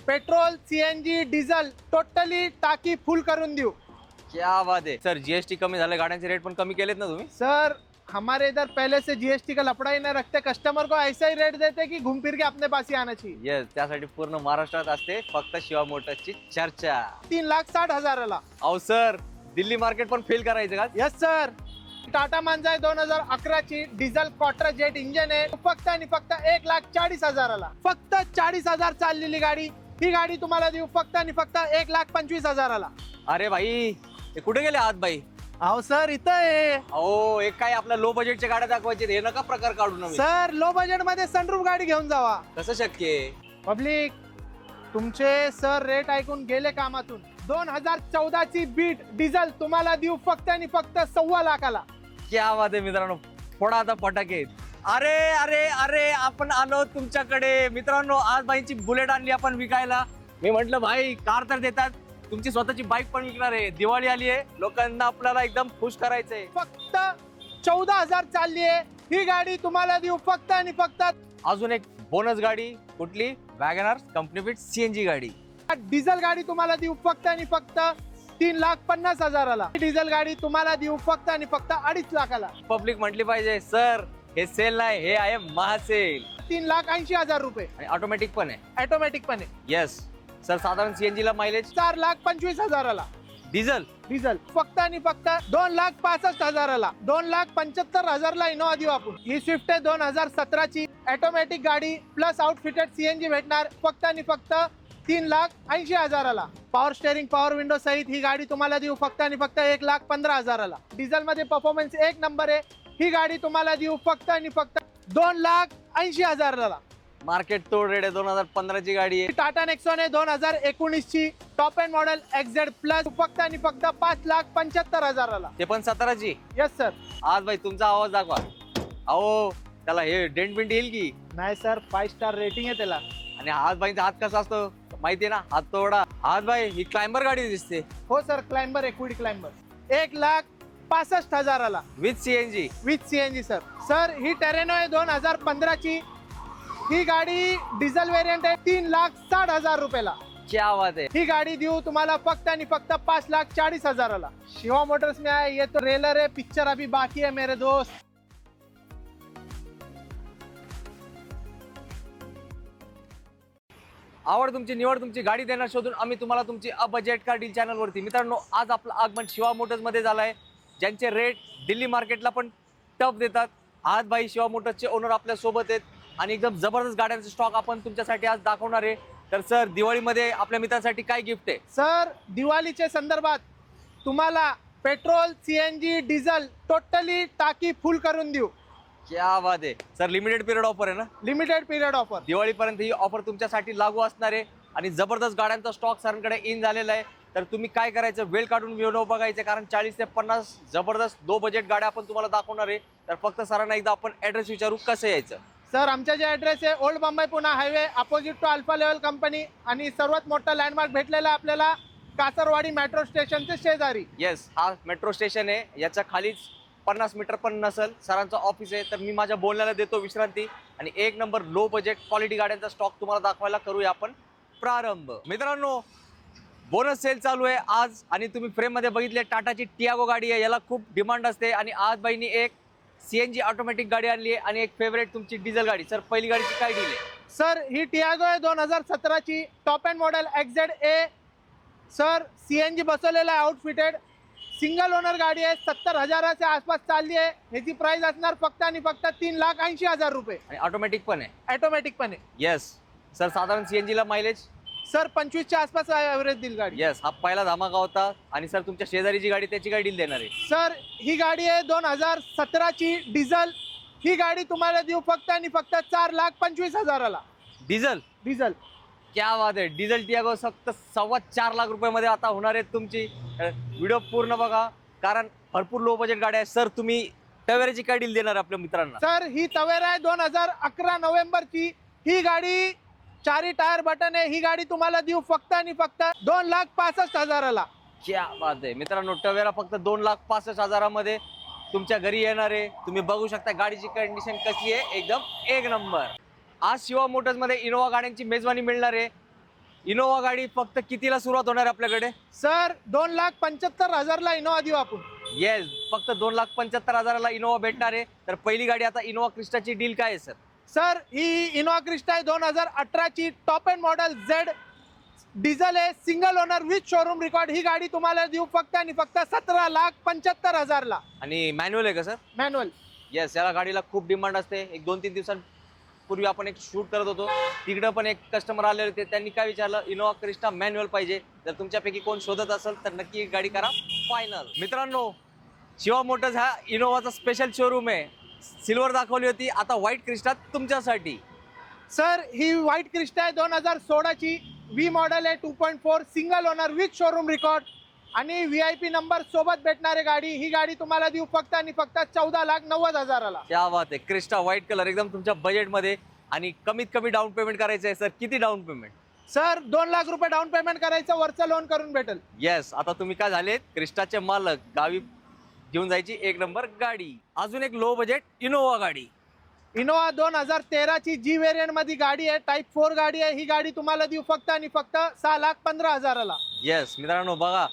Petrol CNG diesel totally टाकी फुल करून देऊ। क्या बात है सर, जीएसटी कमी झालं, गाड्यांचे रेट पण कमी केलेत ना तुम्ही? सर हमारे इधर पहले से जीएसटी का लफड़ा ही नहीं रखते, कस्टमर को ऐसा ही रेट देते कि घूम फिर के अपने पास ही आना चाहिए। येस, त्यासाठी पूर्ण महाराष्ट्रात असते फक्त शिवा मोटर्सची चर्चा। 3,60,000 अहो सर, दिल्ली मार्केट पण फेल करायचं का? Yes sir. टाटा मांजा 2011 ची डिझेल क्वार्टर जेट इंजन आहे, फक्त आणि फक्त 1,40,000 फक्त 40,000 चाललेली गाडी। ही गाडी तुम्हाला देऊ फक्त आणि फक्त 1,25,000। अरे भाई, हे कुठे गेले आहात भाई? अहो सर इथं आहे अहो, एक काय आपल्या लो बजेटच्या गाड्या दाखवायचे, हे नका प्रकार काढू नये सर। लो बजेट मध्ये सनरूफ गाडी घेऊन जावा। कसं शक्य आहे? पब्लिक तुमचे सर रेट ऐकून गेले कामातून। 2014 ची बीट डिझेल तुम्हाला देऊ फक्त आणि फक्त 1,15,00,000। क्या बात आहे मित्रांनो, फोडा आता फटाके। अरे अरे अरे, आपण आलो तुमच्याकडे मित्रांनो, आज भाईची बुलेट आणली आपण विकायला। मी म्हंटल भाई कार तर देतात, तुमची स्वतःची बाईक पण विकणार आहे। दिवाळी आली आहे, लोकांना आपल्याला एकदम खुश करायचंय। फक्त 14,000 चालली आहे ही गाडी तुम्हाला देऊ फक्त आणि फक्त। अजून एक बोनस गाडी, कुठली? वॅगनर कंपनी फिट सीएनजी गाडी। डिझेल गाडी तुम्हाला देऊ फक्त आणि फक्त 3,50,000। डिझेल गाडी तुम्हाला देऊ फक्त आणि फक्त 2,50,000। पब्लिक म्हटली पाहिजे सर, हे सेल नाही, हे आहे महासेल। 3,80,000 रुपये। आणि ऑटोमॅटिक पण आहे। ऑटोमॅटिक पण आहे। येस सर, साधारण सीएनजी ला मायलेज 4,25,000। डिझेल डिझेल फक्त आणि फक्त 2,65,000। 2,75,000 इनोवा देऊ आपण। ही स्विफ्ट आहे 2017 ची ऑटोमॅटिक गाडी प्लस आउटफिटेड सीएनजी भेटणार फक्त आणि फक्त 3,80,000। पॉवर स्टेअरिंग पॉवर विंडो सहित ही गाडी तुम्हाला देऊ फक्त आणि फक्त 1,15,000। डिझेल मध्ये परफॉर्मन्स एक नंबर आहे। ही गाडी तुम्हाला देऊ फक्त आणि फक्त 2,80,000। मार्केट तोड रेट आहे। 2015 ची गाडी आहे। टाटा नेक्सॉन आहे 2019 ची टॉप एंड मॉडेल एक्झेड प्लस फक्त आणि फक्त 5,75,000। ते पण 17 ची। Yes sir. आज भाई तुमचा आवाज दाखवा। अहो, त्याला हे डेंट बिंट येईल की नाही सर, 5 स्टार रेटिंग आहे त्याला। आणि आज भाईचा हात कसा असतो माहितीये ना, हात तोडा। आज भाई ही क्लाइंबर गाडी दिसते। हो सर, climber Kwid climber 1,65,000 with CNG. With CNG sir. Sir ही टेरेनो आहे 2015 ची। ही गाडी डिझेल वेरियंट आहे 3,60,000 रुपयाला। क्या बात है। ही गाडी देऊ तुम्हाला फक्त आणि फक्त 5,40,000। शिवा मोटर्स में आहे, ये तो ट्रेलर है, पिक्चर अभी बाकी है मेरे दोस्त। आवड तुमची, निवड तुमची, गाडी देणार शोधून आम्ही तुम्हाला तुमची a budget car deal channel वरती। मित्रांनो, आज आपलं आगमन शिवा मोटर्स मध्ये झालंय, ज्यांचे रेट दिल्ली मार्केटला पण टफ देतात। आज भाई शिवा मोटर्सचे ओनर आपल्या सोबत आहेत आणि एकदम जबरदस्त गाड्यांचा स्टॉक आपण तुमच्यासाठी आज दाखवणार आहे। तर सर, दिवाळीमध्ये आपल्या मित्रांसाठी काय गिफ्ट आहे? सर दिवाळीच्या संदर्भात तुम्हाला पेट्रोल सीएनजी डिझेल टोटली टाकी फुल करून देऊ। क्या बात आहे सर, लिमिटेड पिरियड ऑफर आहे ना? Limited period offer. दिवाळीपर्यंत ही ऑफर तुमच्यासाठी लागू असणार आहे आणि जबरदस्त गाड्यांचा स्टॉक सरांकडे इन झालेला आहे। तर तुम्ही काय करायचं, वेळ काढून व्हिडिओ बघायचं, कारण 40 ते 50 जबरदस्त लो बजेट गाड्या आपण तुम्हाला दाखवणार आहे। तर फक्त सरांना एकदा आपण ऍड्रेस विचारू, कसं यायचं? सर आमचा जे ॲड्रेस आहे old Mumbai Pune highway opposite to alpha level company आणि सर्वात मोठा लँडमार्क भेटलेला आपल्याला कासरवाडी मेट्रो स्टेशनचे शेजारी। येस, हा मेट्रो स्टेशन आहे, याच्या खालीच 50 मीटर पण नसेल सरांचं ऑफिस आहे। तर मी माझ्या बोलण्याला देतो विश्रांती आणि एक नंबर लो बजेट क्वालिटी गाड्यांचा स्टॉक तुम्हाला दाखवायला करूया आपण प्रारंभ। मित्रांनो, बोनस सेल चालू आहे आज आणि तुम्ही फ्रेम मध्ये बघितले टाटाची टियागो गाडी आहे, याला खूप डिमांड असते आणि आज बाईंनी एक सीएनजी ऑटोमॅटिक गाडी आणली आहे आणि एक फेवरेट तुमची डिझेल गाडी। सर, पहिली गाडीची काय डील आहे? सर ही टियागो आहे 2017 ची टॉप एंड मॉडेल एक्झेड ए। सर सीएनजी बसवलेला आहे, आउटफिटेड सिंगल ओनर गाडी आहे, 70,000 आसपास चालली आहे। ह्याची प्राइस असणार फक्त आणि फक्त 3,80,000 रुपये। आणि ऑटोमॅटिक पण आहे। ऑटोमॅटिक पण आहे। येस सर, साधारण सीएनजी ला मायलेज सर 25च्या आसपास ॲव्हरेज देईल गाडी। येस, हा पहिला धमाका होता। आणि सर, तुमच्या शेजारीची गाडी, त्याची काय डील देणार आहे? सर ही गाडी आहे 2017 ची डिझेल। ही गाडी तुम्हाला देऊ फक्त आणि फक्त 4,25,000। Diesel diesel. क्या बात आहे, डिझेल टियागो फक्त 4.25 लाख रुपयामध्ये आता होणार आहे तुमची। व्हिडिओ पूर्ण बघा, कारण भरपूर लो बजेट गाड्या आहे। सर, तुम्ही टवेराची काय डील देणार आपल्या मित्रांना? सर ही तवेरा आहे 2011 नोव्हेंबरची। ही गाडी 4 टायर बटन आहे। ही गाडी तुम्हाला देऊ फक्त आणि फक्त 2,65,000। क्या बात आहे मित्रांनो, टवेरा फक्त 2,65,000 मध्ये तुमच्या घरी येणार आहे। तुम्ही बघू शकता गाडीची कंडिशन कशी आहे, एकदम एक नंबर। आज शिवा मोटर्स मध्ये इनोवा गाड्यांची मेजवानी मिळणार आहे। इनोवा गाडी फक्त कितीला सुरुवात होणार आहे आपल्याकडे? सर 2,75,000ला इनोवा देऊ आपण. येस, फक्त 2,75,000ला इनोवा भेटणार आहे. तर पहिली गाडी आता इनोवा क्रिस्टाची डील काय आहे सर? सर ही इनोवा क्रिस्टा आहे 2018ची top end model Z diesel आहे, single owner with showroom record. ही गाडी तुम्हाला देऊ फक्त आणि फक्त 17,75,000ला. आणि मॅन्युअल आहे का सर? मॅन्युअल. येस, याला गाडीला खूप डिमांड असते. एक 2-3 दिवसांपूर्वी आपण एक शूट करत होतो, तिकडं पण एक कस्टमर आले होते. त्यांनी काय विचारलं, इनोवा क्रिस्टा मॅन्युअल पाहिजे. जर तुमच्यापैकी कोण शोधत असेल तर नक्की एक गाडी करा फायनल. मित्रांनो, शिवा मोटर्स हा इनोवाचा स्पेशल शोरूम आहे. सिल्वर दाखवली होती, आता व्हाईट क्रिस्टा तुमच्यासाठी. सर ही व्हाईट क्रिस्टा आहे 2016ची व्ही मॉडेल आहे 2.4 single owner with showroom record आणि VIP नंबर सोबत भेटणारी गाडी. ही गाडी तुम्हाला देऊ फक्त आणि फक्त 14,90,000ला. क्या बात आहे. क्रिस्टा व्हाईट कलर एकदम तुमच्या बजेटमध्ये आणि कमीत कमी डाऊन पेमेंट करायचं आहे सर. किती डाऊन पेमेंट? सर 2 लाख रुपये डाऊन पेमेंट करायचं, वरचं लोन करून भेटेल. येस, आता तुम्ही काय झालेत, क्रिस्टाचे मालक. गावी घेऊन जायची एक नंबर गाडी. अजून एक लो बजेट इनोवा गाडी. इनोवा 2013ची जी व्हेरियंट मध्ये गाडी आहे, टाईप 4 गाडी आहे. ही गाडी तुम्हाला देऊ फक्त आणि फक्त 6,15,000ला. येस मित्रांनो, बघा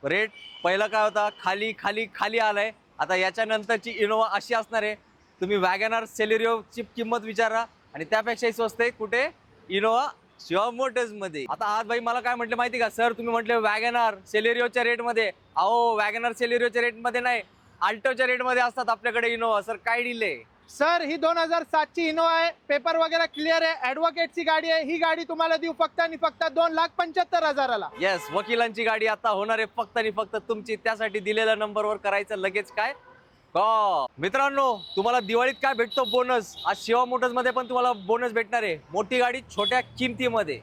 रेट पहिला काय होता, खाली खाली खाली आलाय. आता याच्या नंतरची इनोवा अशी असणार आहे. तुम्ही वॅगनआर सेलेरिओची किंमत विचारा आणि त्यापेक्षाही स्वस्त आहे कुठे, इनोवा शिवा मोटर्स मध्ये. आता आज भाई मला काय म्हटलं माहिती का सर, तुम्ही म्हटले वॅगनआर सेलेरिओच्या रेट मध्ये. अहो वॅगनआर सेलेरिओच्या रेट मध्ये नाही, अल्टोच्या रेट मध्ये असतात आपल्याकडे इनोवा. सर काय डिले? सर ही 2007ची इनोवा आहे, पेपर वगैरे क्लिअर आहे, ॲडव्होकेटची गाडी आहे. ही गाडी तुम्हाला देऊ फक्त आणि फक्त 2,75,000ला. येस, वकिलांची गाडी आता होणार आहे फक्त आणि फक्त तुमची. त्यासाठी दिलेल्या नंबरवर करायचं लगेच काय कॉल. मित्रांनो, तुम्हाला दिवाळीत काय भेटतो बोनस, आज शिवा मोटर्स मध्ये पण तुम्हाला बोनस भेटणार आहे. मोठी गाडी छोट्या किमतीमध्ये.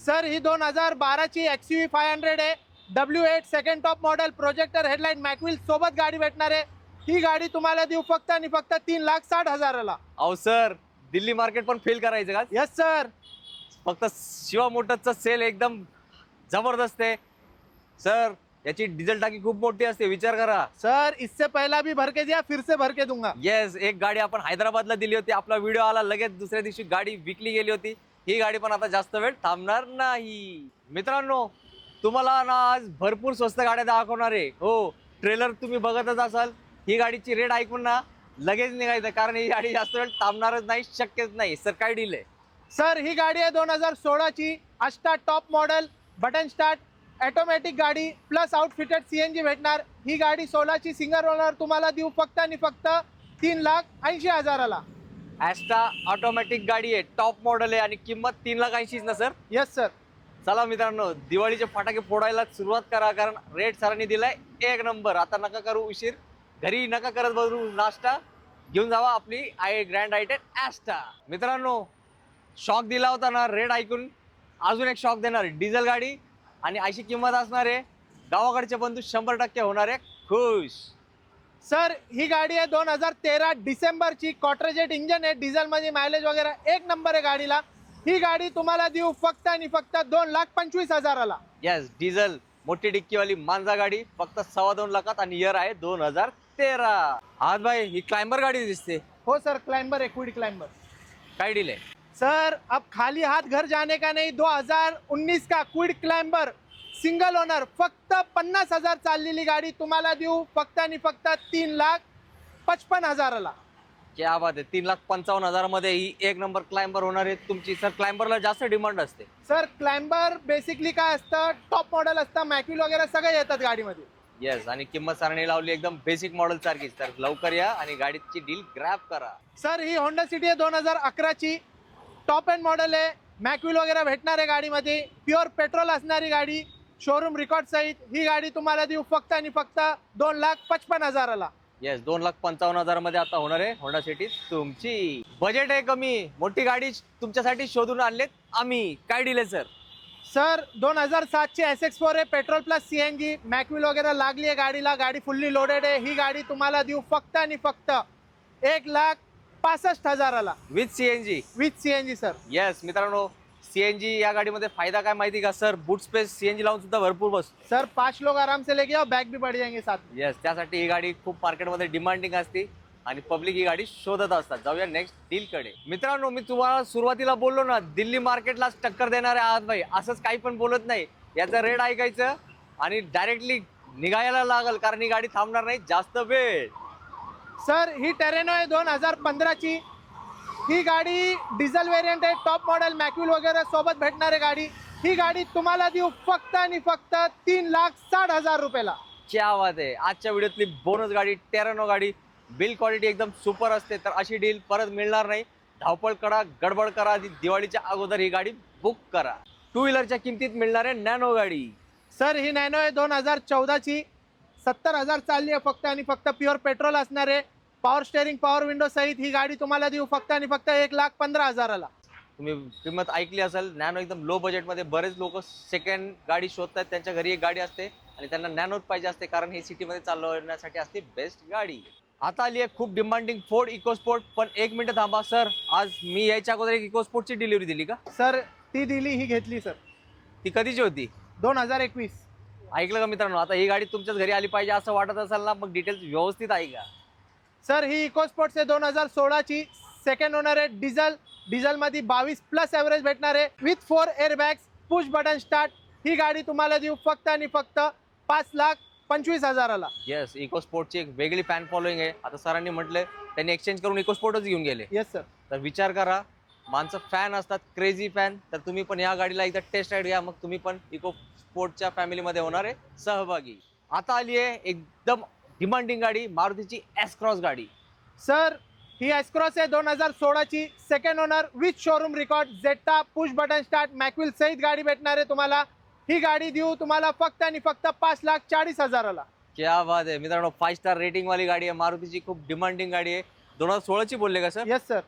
सर ही 2012ची XUV 500 आहे, W8 second top model, projector headlight mag wheel सोबत गाडी भेटणार आहे. ही गाडी तुम्हाला देऊ फक्त आणि फक्त 3,60,000ला. अहो सर, दिल्ली मार्केट पण फेल करायचं का? Yes sir. फक्त शिवा मोटर्सचा सेल एकदम जबरदस्त आहे सर. याची डिझेल टाकी खूप मोठी असते, विचार करा. सर इससे पहला भी भर के दिया, फिर से भर के दूंगा. येस, एक गाडी आपण हैदराबादला दिली होती, आपला व्हिडिओ आला, लगेच दुसऱ्या दिवशी गाडी विकली गेली होती. ही गाडी पण आता जास्त वेळ थांबणार नाही. मित्रांनो, तुम्हाला ना आज भरपूर स्वस्त गाड्या दाखवणार आहे. हो, ट्रेलर तुम्ही बघतच असाल. ही गाडीची रेट ऐकून ना लगेच निघायचं, कारण ही गाडी जास्त वेळ थांबणारच नाही, शक्यच नाही. सर काय डील आहे? सर ही गाडी आहे 2016ची Asta top model, button start, automatic गाडी प्लस आउटफिटेड CNG भेटणार. ही गाडी 16ची सिंगल ओनर तुम्हाला देऊ फक्त आणि फक्त 3,80,000ला. ॲस्टा ऑटोमॅटिक गाडी आहे, टॉप मॉडेल आहे आणि किंमत 3,80,000 ना सर? Yes sir. चला मित्रांनो, दिवाळीचे फटाके फोडायला सुरुवात करा, कारण रेट सरांनी दिलाय एक नंबर. आता नका करू उशीर, घरी नका करत बसू, नाश्ता घेऊन जावा आपली ग्रँड आयटेन ॲस्टा. मित्रांनो, शॉक दिला होता ना रेट ऐकून, अजून एक शॉक देणार. डिझेल गाडी आणि अशी किंमत असणार आहे, गावाकडचे बंधू 100% होणार आहे खुश. सर ही गाडी आहे 2013 डिसेंबरची, क्वार्टरजेट इंजन आहे, डिझेल मध्ये मायलेज वगैरे एक नंबर आहे गाडीला. ही गाडी तुम्हाला देऊ फक्त आणि फक्त 2,25,000ला. येस, डिझेल मोठी डिक्कीवाली मांजा गाडी फक्त 2.25 लाखात आणि इयर आहे 2013. आज भाई ही क्लाइंबर गाडी दिसते. हो सर, क्लाइंबर है, क्विड क्लाइंबर. काय डील आहे? सर अब खाली हाथ घर जाने का नहीं, 2019 का क्विड क्लाइंबर सिंगल ओनर, फक्त 50,000 चाललेली गाडी तुम्हाला देऊ फक्त आणि फक्त 3,55,000ला. क्या बात आहे. 3,55,000 मध्ये ही एक नंबर क्लाइंबर होणार आहे तुमची. सर क्लाइंबरला जास्त डिमांड असते. सर क्लाइंबर बेसिकली काय असतं, टॉप मॉडेल असतं, मॅक्युल वगैरे सगळे येतात गाडीमध्ये. येस, आणि किंमत सरांनी लावली एकदम बेसिक मॉडेल सारखीच. तर लवकर या आणि गाडीची डील ग्रॅब करा. सर ही होंडा सिटी आहे 2011ची, टॉप एंड मॉडेल आहे, मॅक्युल वगैरे भेटणार आहे गाडीमध्ये, प्युअर पेट्रोल असणारी गाडी, शोरूम रेकॉर्ड सहित. ही गाडी तुम्हाला देऊ फक्त आणि फक्त 2,55,000ला. येस, 2,55,000 मध्ये आता होणार आहे होंडा सिटी तुमची. बजेट आहे कमी, मोठी गाडी तुमच्यासाठी शोधून आणलेत आम्ही. काय डील आहे सर? सर 2007ची SX4 आहे, पेट्रोल प्लस CNG, मॅक्विल वगैरे लागली आहे गाडीला, गाडी फुल्ली लोडेड आहे. ही गाडी तुम्हाला देऊ फक्त आणि फक्त 1,65,000ला with CNG. With CNG sir. Yes मित्रांनो, CNG या गाडीमध्ये फायदा काय माहिती का सर, बूट स्पेस CNG लावून सुद्धा भरपूर बसतो. सर 5 लोग आराम से लेके आओ, बैग भी बढ़ जाएंगे साथ में. येस, त्यासाठी ही गाडी खूप मार्केटमध्ये डिमांडिंग असते. आणि पब्लिक ही गाडी शोधत असतात. जाऊया नेक्स्ट डील कडे. मित्रांनो, मी तुम्हाला सुरुवातीला बोललो ना, दिल्ली मार्केटलाच टक्कर देणारे आहात भाई. असंच काही पण बोलत नाही, याचा रेट ऐकायचं आणि डायरेक्टली निघायला लागल, कारण ही गाडी थांबणार नाही जास्त वेळ. सर ही टेरेनो आहे 2015ची. ही गाडी डिझेल व्हेरियंट आहे, टॉप मॉडेल मॅक्युल वगैरे सोबत भेटणारी गाडी. ही गाडी तुम्हाला देऊ फक्त आणि फक्त 3,60,000 रुपयाला. क्या बात आहे. आजच्या व्हिडिओतली बोनस गाडी टेरेनो गाडी. बिल क्वालिटी एकदम सुपर असते, तर अशी डील परत मिळणार नाही. धावपळ करा, गडबड करा, आधी दिवाळीच्या अगोदर ही गाडी बुक करा. टू व्हीलरच्या किमतीत मिळणार आहे नॅनो गाडी. सर ही नॅनो आहे 2014ची. 70,000 चालली आहे फक्त आणि फक्त. प्युअर पेट्रोल असणार आहे, पॉवर स्टेअरिंग पॉवर विंडो सहित. ही गाडी तुम्हाला देऊ फक्त आणि फक्त 1,15,000ला. तुम्ही किंमत ऐकली असेल. नॅनो एकदम लो बजेटमध्ये. बरेच लोक सेकंड गाडी शोधतात, त्यांच्या घरी एक गाडी असते आणि त्यांना नॅनोच पाहिजे असते, कारण ही सिटीमध्ये चालवण्यासाठी असते बेस्ट गाडी. आता आली आहे खूप डिमांडिंग फोर्ड इकोस्पोर्ट. पण एक मिनिट थांबा सर, आज मी यायच्या अगोदर एक इकोस्पोर्टची डिलिव्हरी दिली का? सर ती दिली, ही घेतली सर. ती कधीची होती? 2021. ऐकलं का मित्रांनो? आता ही गाडी तुमच्याच घरी आली पाहिजे असं वाटत असेल ना, मग डिटेल्स व्यवस्थित ऐका. सर ही इकोस्पोर्ट्स आहे 2016ची. सेकंड ओनर आहे. डिझेलमध्ये 22+ ॲव्हरेज भेटणार आहे, with 4 airbags, push button start. ही गाडी तुम्हाला देऊ फक्त आणि फक्त 5,25,000ला. येस, इकोस्पोर्टची एक वेगळी फॅन फॉलोइंग आहे. आता सरांनी म्हटलं त्यांनी एक्सचेंज करून इकोस्पोर्टच घेऊन गेले. Yes sir. तर विचार करा, माणसं फॅन असतात, क्रेझी फॅन. तर तुम्ही पण या गाडीला एकदा टेस्ट राईड घ्या, मग तुम्ही पण इकोस्पोर्टच्या फॅमिलीमध्ये होणार आहे सहभागी. आता आली आहे एकदम डिमांडिंग गाडी, मारुतीची एस क्रॉस गाडी. सर ही एस क्रॉस आहे 2016ची. Second owner, with showroom record, Zeta, push button start, mag wheel सहित गाडी भेटणार आहे तुम्हाला. ही गाडी देऊ तुम्हाला फक्त आणि फक्त 5,40,000ला. क्या बात आहे मित्रांनो, 5 स्टार रेटिंग वाली गाडी आहे, मारुतीची खूप डिमांडिंग गाडी आहे. 2016ची बोलले का सर? Yes sir.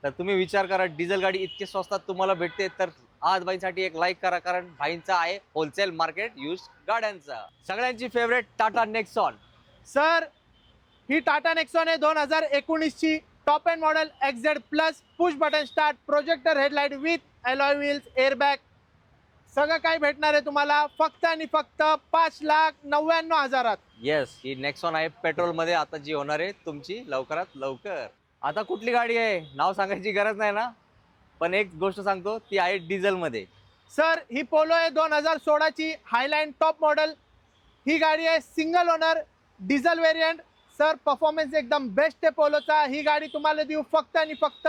तर तुम्ही विचार करा, डिझेल गाडी इतके स्वस्तात तुम्हाला भेटते, तर आज भाईंसाठी एक लाईक करा, कारण भाईंचा आहे होलसेल मार्केट यूज गाड्यांचा. सगळ्यांची फेवरेट टाटा नेक्सॉन. सर ही टाटा नेक्सॉन आहे 2019ची. Top end model, XZ+, push button start, projector headlight with alloy wheels, airbag, सगळं काही भेटणार आहे तुम्हाला फक्त आणि फक्त 5,99,000. येस, ही नेक्सॉन आहे पेट्रोल मध्ये, आता जी होणार आहे तुमची लवकरात लवकर. आता कुठली गाडी आहे नाव सांगायची गरज नाही ना, पण एक गोष्ट सांगतो, ती आहे डिझेल मध्ये. सर ही पोलो आहे 2016ची. हायलाईन टॉप मॉडेल. ही गाडी आहे single owner, diesel variant. Sir performance एकदम बेस्ट आहे पोलोचा. ही गाडी तुम्हाला देऊ फक्त आणि फक्त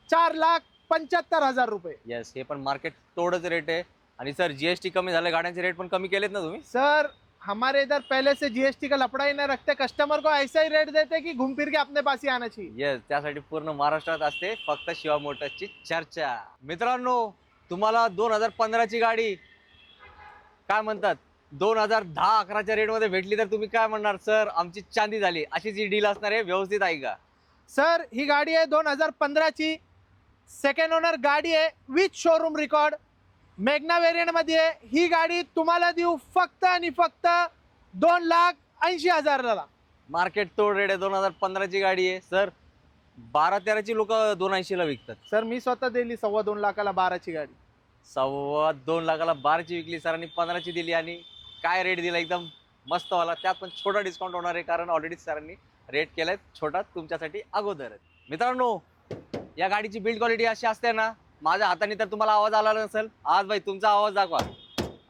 4,75,000 रुपये. येस, हे पण मार्केट तोडच रेट आहे. आणि सर जीएसटी कमी झालं, गाड्यांचे रेट पण कमी केलेत ना तुम्ही? सर हमारे इधर पहले से जीएसटी का लफड़ा ही नहीं रखते, कस्टमर को ऐसा ही रेट देते कि घूम फिर के अपने पास ही आना चाहिए. येस, त्यासाठी पूर्ण महाराष्ट्रात असते फक्त शिवा मोटर्सची चर्चा. मित्रांनो, तुम्हाला 2015ची गाडी काय म्हणतात 2010-11च्या रेटमध्ये भेटली, तर तुम्ही काय म्हणणार? सर आमची चांदी झाली. अशीच ही डील असणार आहे, व्यवस्थित ऐका. सर ही गाडी आहे 2015ची. सेकंड ओनर गाडी आहे, विथ शोरूम रेकॉर्ड, मेग्ना व्हेरियंट मध्ये आहे. ही गाडी तुम्हाला देऊ फक्त आणि फक्त 2,80,000ला. मार्केट तोड रेट आहे. 2015ची गाडी आहे सर. 12-13ची लोक 280ला विकतात. सर मी स्वतः दिली 2.25 लाखाला 12ची गाडी. 2.25 लाखाला 12ची विकली, सरांनी 15ची दिली. आणि काय रेट दिला, एकदम मस्त वाला. त्यात पण छोटा डिस्काउंट होणार आहे, कारण ऑलरेडी सरांनी रेट केलाय छोटा तुमच्यासाठी अगोदर. मित्रांनो, या गाडीची बिल्ड क्वालिटी अशी असते ना, माझ्या हाताने तर तुम्हाला आवाज आला नसेल. आज भाई तुमचा आवाज दाखवा.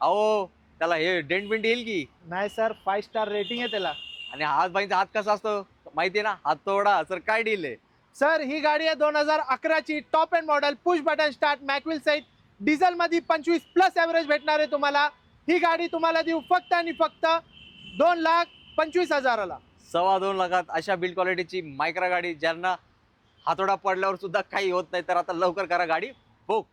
अहो त्याला हे डेंट बिंट येईल की नाही सर, 5 स्टार रेटिंग आहे त्याला. आणि आज भाईचा हात कसा असतो माहिती आहे ना, हात तोडा. सर काय डील आहे? सर ही गाडी आहे 2011ची. Top end model, push button start, mag wheel सहित, डिझेल मध्ये 25+ ॲव्हरेज भेटणार आहे तुम्हाला. ही गाडी तुम्हाला देऊ फक्त आणि फक्त 2,25,000ला. 2.25 लाखात अशा बिल्ड क्वालिटीची मायक्रा गाडी, ज्यांना हातोडा पडल्यावर सुद्धा काही होत नाही, तर आता लवकर करा गाडी बुक.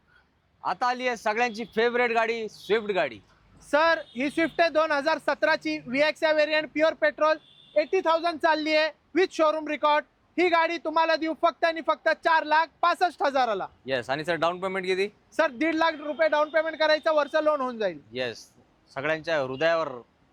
आता आली आहे सगळ्यांची फेवरेट गाडी, स्विफ्ट गाडी. सर ही स्विफ्ट आहे 2017ची. VX व्हेरियंट, प्युअर पेट्रोल, 80,000 चालली आहे, विथ शोरूम रेकॉर्ड. ही गाडी तुम्हाला देऊ फक्त आणि फक्त 4,65,000ला. येस. आणि सर डाऊन पेमेंट किती? सर 1.5 लाख रुपये डाऊन पेमेंट करायचं, वर्ष लोन होऊन जाईल. येस, सगळ्यांच्या हृदयावर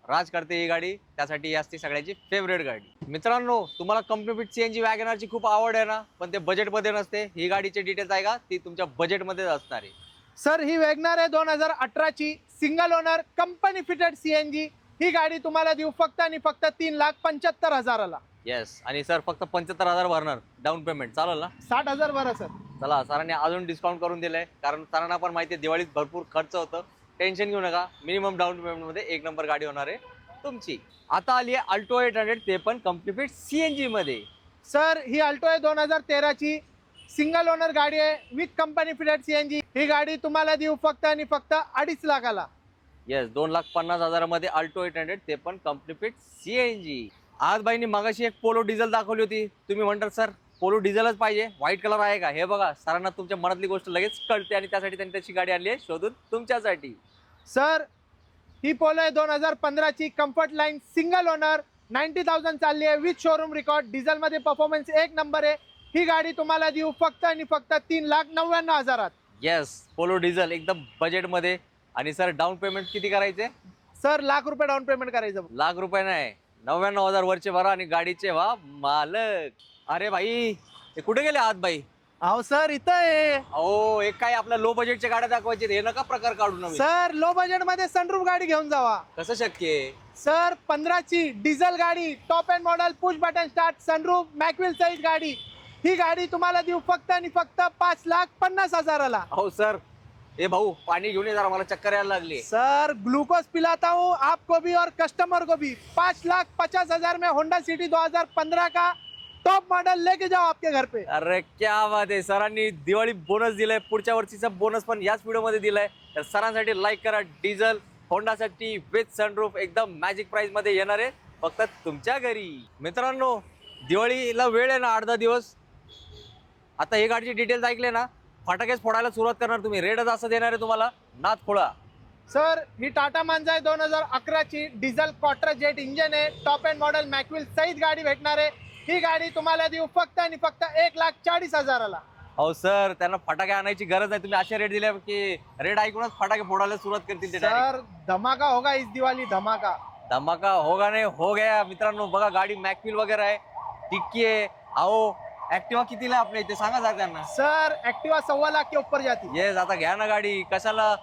राज करते ही गाडी, त्यासाठी ही असते सगळ्यांची फेवरेट गाडी. मित्रांनो, तुम्हाला कंपनी फिट CNG वॅगनरची खूप आवड आहे ना, पण ते बजेटमध्ये नसते. ही गाडीचे डिटेल्स आहे का, ती तुमच्या बजेटमध्येच असणार आहे. सर ही वॅगनर आहे 2018ची. Single owner, company fitted CNG. ही गाडी तुम्हाला देऊ फक्त आणि फक्त 3,75,000ला. येस. आणि सर फक्त 75,000 भरणार डाऊन पेमेंट, चालेल ना? 60,000 भरा सर. चला, सरांनी अजून डिस्काउंट करून दिलंय, कारण सरांना पण माहिती आहे दिवाळीत भरपूर खर्च होतं. टेन्शन घेऊ नका, मिनिमम डाऊन पेमेंट मध्ये एक नंबर गाडी होणार आहे तुमची. आता आली आहे अल्टो 800, ते पण कम्प्लीट सीएनजी मध्ये. सर ही अल्टो आहे 2013ची, सिंगल ओनर गाडी आहे विथ कंपनी फिटेड सीएनजी. ही गाडी तुम्हाला देऊ फक्त आणि फक्त 2.5 लाखाला. येस, 2,50,000 मध्ये अल्टो 800, ते पण कम्प्लीट सीएनजी. आज बाईंनी मागाशी एक पोलो डिझेल दाखवली होती. तुम्ही म्हणतात सर पोलो डिझेलच पाहिजे, व्हाईट कलर आहे का? हे बघा, सरांना तुमच्या मनातली गोष्ट लगेच कळते आणि त्यासाठी त्यांनी त्याची गाडी आणली आहे शोधून तुमच्यासाठी. सर ही पोलो आहे 2015ची, कम्फर्ट लाईन सिंगल ओनर, 90,000 चालली आहे विथ शोरूम रेकॉर्ड. डिझेल मध्ये परफॉर्मन्स एक नंबर आहे. ही गाडी तुम्हाला देऊ फक्त आणि फक्त 3,99,000. येस, पोलो डिझेल एकदम बजेट मध्ये. आणि सर डाऊन पेमेंट किती करायचे? सर ₹1,00,000 डाऊन पेमेंट करायचं. ₹1,00,000 नाही, 99,000 वरचे भरा आणि गाडीचे व्हा मालक. अरे भाई, हे कुठे गेले आत बाई? अहो सर इथं आहे. अहो, एक काय आपल्या लो बजेटच्या गाड्या दाखवायचे, हे नका प्रकार काढू नवीन. सर लो बजेट मध्ये सनरूफ गाडी घेऊन जावा. कसं शक्य आहे? सर 15ची डिझेल गाडी, top end model, push button start, sunroof, mag wheel सहित गाडी. ही गाडी तुम्हाला देऊ फक्त आणि फक्त 5,50,000ला. हो सर, ए भाऊ पाणी घेऊन ये जरा, मला चक्कर यायला लागली. सर ग्लूकोज पिलाता हूँ आपको भी और कस्टमर को भी. 5,50,000 में होंडा सिटी 2015 का टॉप मॉडल लेके जाओ आपके घर पे. अरे क्या बात आहे, सरांनी दिवाळी बोनस दिलाय, पुढच्या वर्षीचा बोनस पण याच व्हिडिओ मध्ये दिलाय. तर सरांसाठी लाईक करा. डिझेल होंडा साठी विथ सनरूफ एकदम मॅजिक प्राइस मध्ये येणार आहे फक्त तुमच्या घरी. मित्रांनो, दिवाळीला वेळ आहे ना, 8-10 दिवस. आता ही गाडीची डिटेल्स ऐकले ना, फटाकेच फोडायला सुरुवात करणार तुम्ही. रेडच असं देणार आहे तुम्हाला, नाद फोडा. सर ही टाटा मांजा आहे 2011ची, डिझेल क्वार्टर जेट इंजन आहे, टॉप एंड मॉडेल मॅकविल सहित गाडी भेटणार आहे. ही गाडी तुम्हाला देऊ फक्त आणि फक्त 1,40,000ला. हो सर, त्यांना फटाके आणायची गरज नाही. तुम्ही असे रेट दिले की रेट ऐकूनच फटाके फोडायला सुरुवात करतील ते direct. सर धमाका होगा इस दिवाळी, धमाका. धमाका होगा नाही हो गया. मित्रांनो बघा, गाडी मॅकविल वगैरे आहे, डिक्की आहे. अहो, ऍक्टिवा कितीला आपल्या इथे सांगा जा त्यांना. सर एक्टिवा 1.25 लाख के ऊपर जाती. येस, आता घ्या ना गाडी, कशाला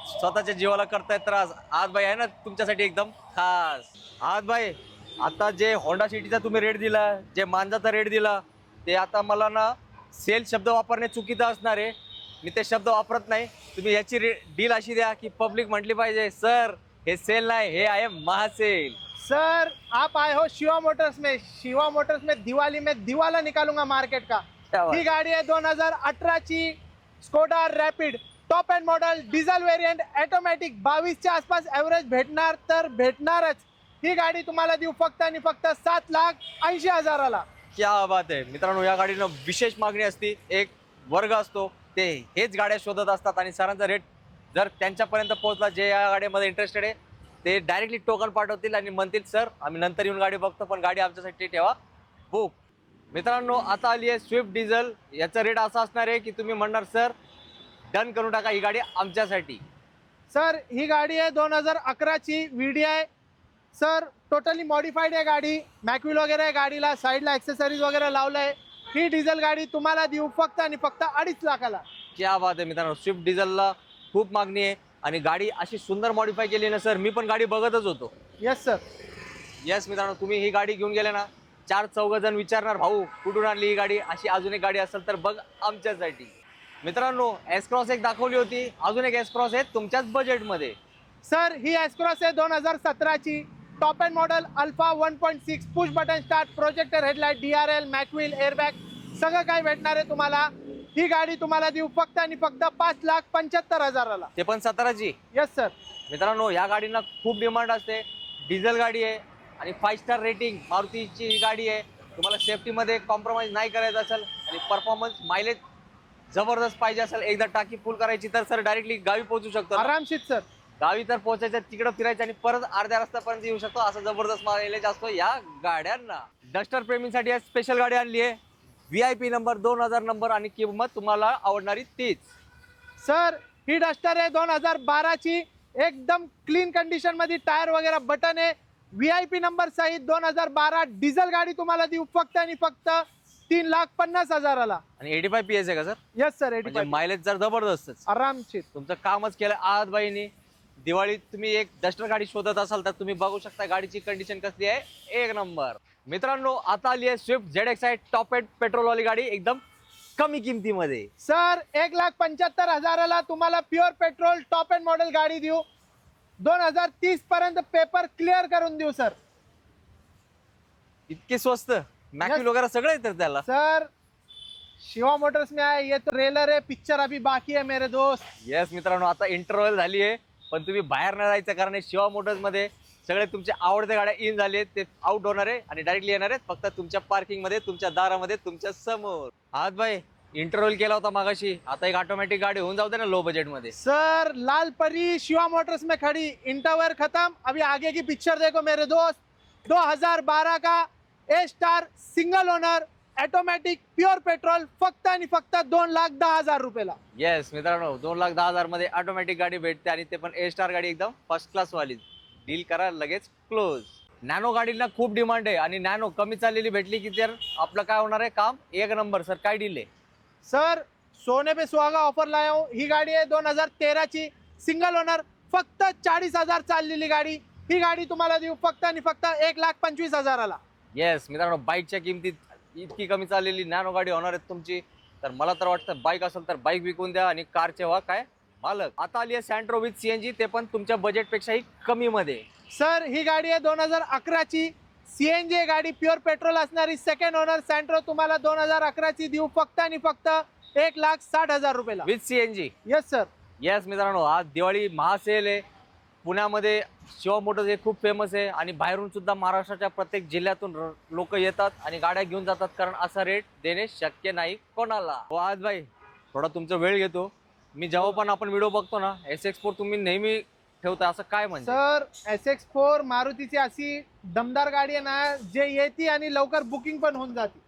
स्वतःच्या जीवाला करताय त्रास. आज बाई आहे ना तुमच्यासाठी एकदम खास. आज बाई, आता जे होंडा सिटीचा तुम्ही रेट दिला, जे मांजाचा रेट दिला, ते आता मला ना सेल शब्द वापरणे चुकीचं असणार आहे. मी ते शब्द वापरत नाही. तुम्ही याची डील अशी द्या की पब्लिक म्हटली पाहिजे, सर हे सेल नाही, हे आहे महासेल. सर आप आए हो शिवा मोटर्स में. शिवा मोटर्स में दिवाली में दिवाला निकालूंगा मार्केट का. ही गाडी आहे 2018ची, Skoda Rapid, top end model, diesel variant, automatic. 22च्या आसपास ॲव्हरेज भेटणार तर भेटणारच. ही गाडी तुम्हाला देऊ फक्त आणि फक्त 7,80,000ला. क्या बात आहे. मित्रांनो, या गाडीनं विशेष मागणी असते, एक वर्ग असतो, ते हेच गाड्या शोधत असतात. आणि सरांचा रेट जर त्यांच्यापर्यंत पोहोचला, जे या गाडीमध्ये इंटरेस्टेड आहे, ते डायरेक्टली टोकन पाठवतील आणि म्हणतील सर आम्ही नंतर येऊन गाडी बघतो, पण गाडी आमच्यासाठी ठेवा बुक. मित्रांनो, आता आली आहे स्विफ्ट डिझेल. याचा रेट असा असणार आहे की तुम्ही म्हणणार सर डन करून टाका, ही गाडी आमच्यासाठी. सर ही गाडी आहे 2011ची, VDI. सर टोटली मॉडिफाईड आहे गाडी, मॅकविल वगैरे आहे गाडीला, साईडला ॲक्सेसरीज वगैरे लावलं आहे. ही डिझेल गाडी तुम्हाला देऊ फक्त आणि फक्त 2.5 लाखाला. क्या बात आहे मित्रांनो, स्विफ्ट डिझेलला खूप मागणी आहे आणि गाडी अशी सुंदर मॉडिफाय केली ना सर, मी पण गाडी बघतच होतो. Yes sir. येस मित्रांनो, तुम्ही ही गाडी घेऊन गेले ना, 4-4 जण विचारणार भाऊ कुठून आणली ही गाडी. अशी अजून एक गाडी असेल तर बघ आमच्यासाठी. मित्रांनो, एस क्रॉस एक दाखवली होती, अजून एक एस क्रॉस आहे तुमच्याच बजेटमध्ये. सर ही एस क्रॉस आहे 2017ची, top end model, alpha 1.6, push button start, projector headlight, DRL, mag wheel, airbag सगळं काही भेटणार आहे तुम्हाला. ही गाडी तुम्हाला देऊ फक्त आणि फक्त 5,75,000ला. ते पण 17ची. Yes sir. मित्रांनो, या गाडीला खूप डिमांड असते. डिझेल गाडी आहे आणि 5 स्टार रेटिंग मारुतीची ही गाडी आहे. तुम्हाला सेफ्टीमध्ये कॉम्प्रोमाइज नाही करायचं असेल आणि परफॉर्मन्स मायलेज जबरदस्त पाहिजे असेल, एकदा टाकी फुल करायची तर सर डायरेक्टली गावी पोहोचू शकतो आरामशीर सर. गावी तर पोहोचायचं, तिकडं फिरायचं आणि परत अर्ध्या रस्त्यापर्यंत येऊ शकतो. असं जबरदस्त मायलेज असतो या गाड्यांना. डस्टर प्रेमींसाठी स्पेशल गाडी आणली आहे, VIP नंबर, 2000 नंबर आणि किंमत तुम्हाला आवडणारी तीच. सर ही डस्टर आहे 2012ची, एकदम क्लीन कंडिशन मध्ये, टायर वगैरे बटन आहे, VIP नंबर सहित 2012 डिझेल गाडी तुम्हाला देऊ फक्त आणि फक्त 3,50,000ला. आणि 85 PS आहे का सर? येस सर, म्हणजे 85. मायलेज जर जबरदस्तच. आरामशीर. तुमचं कामच केलं आज बाईनी. दिवाळीत तुम्ही एक डस्टर गाडी शोधत असाल तर तुम्ही बघू शकता गाडीची कंडिशन कसली आहे, एक नंबर. मित्रांनो आता आली आहे Swift ZXi top end petrol वाली गाडी एकदम कमी किमतीमध्ये. सर 1,75,000ला तुम्हाला pure petrol top end model गाडी देऊ. 2030 पर्यंत पेपर क्लिअर करून देऊ सर. इतके स्वस्त मॅक्युल वगैरे सगळं येतं त्याला. सर शिवा मोटर्स में आए, ये तो ट्रेलर है, पिक्चर अभी बाकी है मेरे दोस्त. येस मित्रांनो आता इंटरव्हल झाली आहे पण तुम्ही बाहेर न जायचं कारण हे शिवा मोटर्स मध्ये सगळे तुमच्या आवडत्या गाड्या इन झाले ते आउट होणार आहे आणि डायरेक्टली येणार आहेत फक्त तुमच्या पार्किंग मध्ये, तुमच्या दारामध्ये, तुमच्या समोर. आज भाई इंटरव्हल केला होता मागाशी, आता एक ऑटोमॅटिक गाडी होऊन जाऊ दे ना लो बजेट मध्ये. सर लाल परी शिवा मोटर्स में खड़ी, इंटरवर खत्म, अभी आगे की पिक्चर देखो मेरे दोस्त. 2012 का A star single owner automatic pure petrol फक्त आणि फक्त 2,10,000 रुपयाला. येस मित्रांनो 2,10,000 मध्ये ऑटोमॅटिक गाडी भेटते आणि ते पण ए स्टार गाडी एकदम फर्स्ट क्लास वाली. डील करा लगेच क्लोज. नॅनो गाडीला खूप डिमांड आहे आणि नॅनो कमी चाललेली भेटली की तर आपलं काय होणार आहे काम एक नंबर. सर काय डील आहे? सर सोने पे सुहागा ऑफर लाया हूँ. ही गाडी आहे 2013 ची सिंगल ओनर, फक्त 40,000 चाललेली गाडी. ही गाडी तुम्हाला देऊ फक्त आणि फक्त 1,25,000ला. येस मित्रांनो बाईकच्या किमतीत इतकी कमी चाललेली नॅनो गाडी होणार आहे तुमची. तर मला तर वाटतं बाईक असेल तर बाईक विकून द्या आणि कारचे व्हा काय मालक. आता आली आहे सँट्रो विथ CNG, ते पण तुमच्या बजेटपेक्षाही कमी मध्ये. सर ही गाडी आहे 2011 ची CNG गाडी, प्युअर पेट्रोल असणारी सेकंड ओनर सँट्रो तुम्हाला 2011 ची देऊ फक्त आणि फक्त 1,60,000 रुपयाला with CNG. Yes sir. Yes मित्रांनो आज दिवाळी महासेल आहे. पुण्यामध्ये शिवा मोटर्स हे खूप फेमस आहे आणि बाहेरून सुद्धा महाराष्ट्राच्या प्रत्येक जिल्ह्यातून लोक येतात आणि गाड्या घेऊन जातात कारण असा रेट देणे शक्य नाही कोणाला. आज भाई थोडा तुमचा वेळ घेतो. मी जेव्हा पण आपण व्हिडिओ बघतो ना SX4 तुम्ही नेहमी ठेवता असं काय म्हणजे? सर SX4 मारुतीची अशी दमदार गाडी आहे ना जे येते आणि लवकर बुकिंग पण होऊन जाते.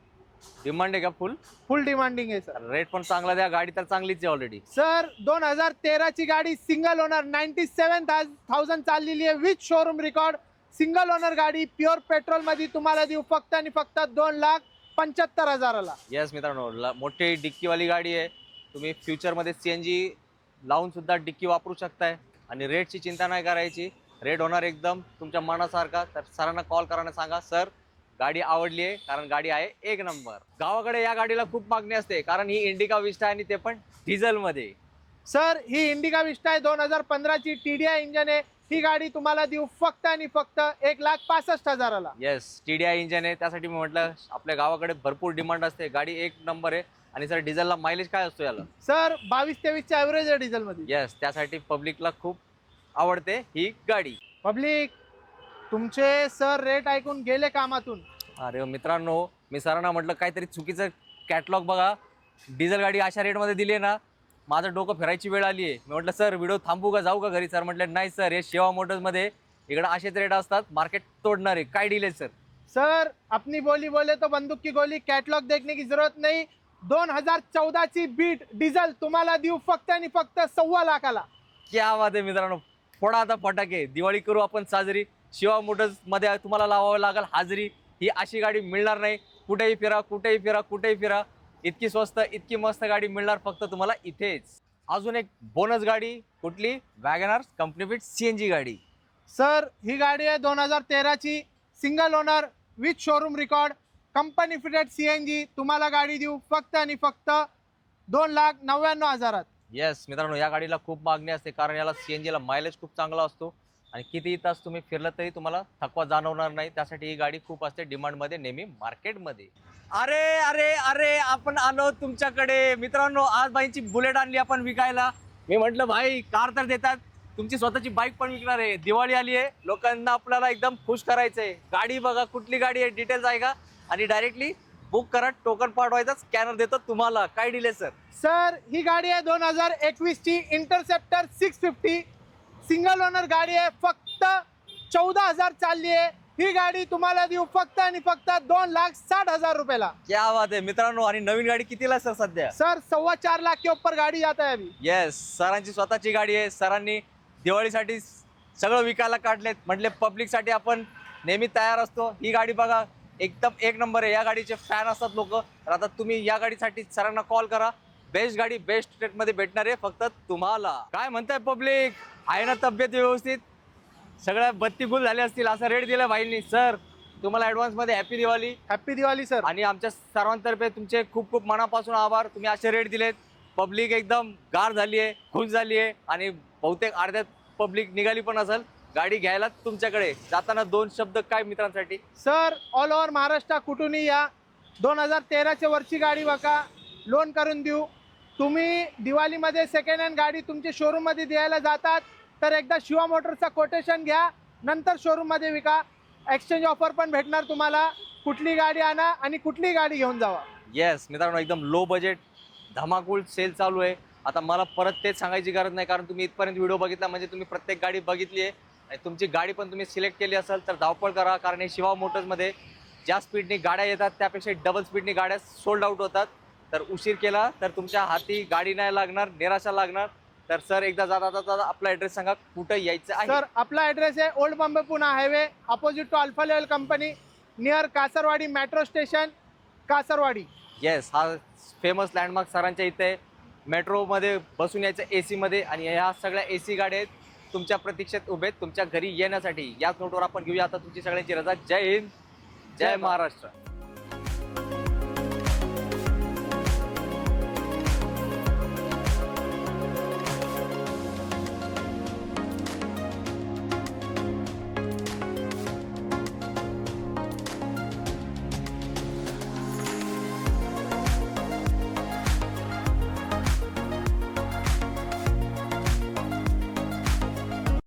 डिमांड आहे का फुल? फुल डिमांडिंग आहे सर. रेट पण चांगला द्या, गाडी तर चांगलीच आहे ऑलरेडी. सर 2013 ची गाडी सिंगल ओनर 97,000 चाललेली आहे with showroom record. Single owner गाडी प्युअर पेट्रोल मध्ये तुम्हाला देऊ फक्त आणि फक्त 2,75,000ला. येस मित्रांनो मोठी डिक्कीवाली गाडी आहे. तुम्ही फ्युचरमध्ये CNG लावून सुद्धा डिक्की वापरू शकताय आणि रेटची चिंता नाही करायची. रेट होणार एकदम तुमच्या मनासारखा. तर सरांना कॉल करायला सांगा सर गाडी आवडली आहे कारण गाडी आहे एक नंबर. गावाकडे या गाडीला खूप मागणी असते कारण ही इंडिका विस्टा आहे आणि ते पण डिझेल मध्ये. सर ही इंडिका विस्टा आहे 2015 ची TDI इंजन आहे. ही गाडी तुम्हाला देऊ फक्त आणि फक्त 1,65,000ला. येस TDI इंजन आहे त्यासाठी मी म्हटलं आपल्या गावाकडे भरपूर डिमांड असते. गाडी एक नंबर आहे आणि सर डिझेलला मायलेज काय असतो याला? सर 22-23 ॲव्हरेज आहे डिझेल मध्ये. येस त्यासाठी पब्लिकला खूप आवडते ही गाडी. पब्लिक तुमचे सर रेट ऐकून गेले कामातून. अरे मित्रांनो मी सरांना म्हटलं काहीतरी चुकीचं कॅटलॉग बघा. डिझेल गाडी अशा रेटमध्ये दिली आहे ना माझं डोकं फिरायची वेळ आली आहे. मी म्हटलं सर व्हिडिओ थांबू का जाऊ का घरी? सर म्हटलं नाही सर हे शिवा मोटर्समध्ये इकडे असेच रेट असतात मार्केट तोडणार आहे. काय डील आहे सर? सर अपनी बोली बोले तो बंदूक की गोली. कॅटलॉग देखने की जरूरत नाही. 2014 ची बीट डिझेल तुम्हाला देऊ फक्त आणि फक्त 1,15,000ला. क्या बात आहे मित्रांनो. फोडा आता फटाके. दिवाळी करू आपण साजरी. शिवा मोटर्स मध्ये तुम्हाला लावावं लागेल हाजरी. ही अशी गाडी मिळणार नाही. कुठेही फिरा कुठेही फिरा कुठेही फिरा इतकी स्वस्त इतकी मस्त गाडी मिळणार फक्त तुम्हाला इथेच. अजून एक बोनस गाडी कुठली? वॅगनार कंपनी फिट CNG गाडी. सर ही गाडी आहे 2013 ची single owner with showroom record company fitted CNG तुम्हाला गाडी देऊ फक्त आणि फक्त 2,99,000. येस मित्रांनो या गाडीला खूप मागणी असते कारण याला CNG ला मायलेज खूप चांगला असतो आणि कितीही तास तुम्ही फिरलं तरी तुम्हाला थकवा जाणवणार नाही. त्यासाठी ही गाडी खूप असते डिमांडमध्ये नेहमी मार्केटमध्ये. अरे अरे अरे आपण आलो तुमच्याकडे मित्रांनो. आज बाईंची बुलेट आणली आपण विकायला. मी म्हटलं भाई कार तर देतात तुमची स्वतःची बाईक पण विकणार आहे. दिवाळी आली आहे लोकांना आपल्याला एकदम खुश करायचंय. गाडी बघा कुठली गाडी आहे डिटेल्स आहे का आणि डायरेक्टली बुक करा. टोकन पाठवायचा स्कॅनर देतो तुम्हाला. काय डील आहे सर? सर ही गाडी आहे 2021 ची इंटरसेप्टर 650 सिंगल ओनर गाडी आहे. फक्त 14,000 चालली आहे. ही गाडी तुम्हाला देऊ फक्त आणि फक्त 2,60,000 रुपयाला. क्या बात आहे मित्रांनो. आणि नवीन गाडी कितीला सर सध्या? सर 4.25 लाख के ऊपर गाडी जाता है अभी. येस सरांची स्वतःची गाडी आहे. सरांनी दिवाळीसाठी सगळं विकायला काढलेत. म्हटले पब्लिकसाठी आपण नेहमी तयार असतो. ही गाडी बघा एकदम एक नंबर आहे. या गाडीचे फॅन असतात लोक. तर आता तुम्ही या गाडीसाठी सरांना कॉल करा. बेस्ट गाडी बेस्ट रेटमध्ये भेटणार आहे फक्त तुम्हाला. काय म्हणताय पब्लिक? आहे ना तब्येत व्यवस्थित? सगळ्या बत्ती गुल झाले असतील असा रेट दिला भाईंनी. सर तुम्हाला ऍडव्हान्स मध्ये happy Diwali. Happy Diwali sir. आणि आमच्या सर्वांतर्फे तुमचे खूप खूप मनापासून आभार. तुम्ही असे रेट दिलेत. पब्लिक एकदम गार झाली आहे, खुश झाली आहे आणि बहुतेक अर्ध्यात पब्लिक निघाली पण असेल गाडी घ्यायला तुमच्याकडे. जाताना 2 शब्द काय मित्रांसाठी? सर ऑल ओव्हर महाराष्ट्र कुठूनही या, 2013च्या वरची गाडी बघा, लोन करून देऊ. तुम्ही दिवाळीमध्ये सेकंड हँड गाडी तुमच्या शोरूममध्ये द्यायला जातात तर एकदा शिवा मोटर्सचा कोटेशन घ्या, नंतर शोरूममध्ये विका. एक्सचेंज ऑफर पण भेटणार तुम्हाला. कुठली गाडी आणा आणि कुठली गाडी घेऊन जावा. येस मित्रांनो, एकदम लो बजेट धमाकूल सेल चालू आहे. आता मला परत तेच सांगायची गरज नाही, कारण तुम्ही इथपर्यंत व्हिडिओ बघितला म्हणजे तुम्ही प्रत्येक गाडी बघितली आहे आणि तुमची गाडी पण तुम्ही सिलेक्ट केली असेल तर धावपळ करा. कारण हे शिवा मोटर्समध्ये ज्या स्पीडनी गाड्या येतात त्यापेक्षा डबल स्पीडनी गाड्या सोल्ड आउट होतात. तर उशीर केला तर तुमच्या हाती गाडी नाही लागणार, निराशा लागणार. तर सर एकदा जाता जाता आपला ॲड्रेस सांगा, कुठं यायचं आहे? सर आपला ॲड्रेस आहे old Bombay Pune highway, opposite to alpha level company, near Kasarwadi metro station, Kasarwadi. Yes, हा फेमस लँडमार्क सरांच्या इथे आहे. मेट्रोमध्ये बसून यायचं AC मध्ये. आणि ह्या सगळ्या AC गाड्या आहेत तुमच्या प्रतीक्षेत उभे आहेत तुमच्या घरी येण्यासाठी. याच नोटवर आपण घेऊया आता तुमची सगळ्यांची रजा. जय हिंद, जय महाराष्ट्र.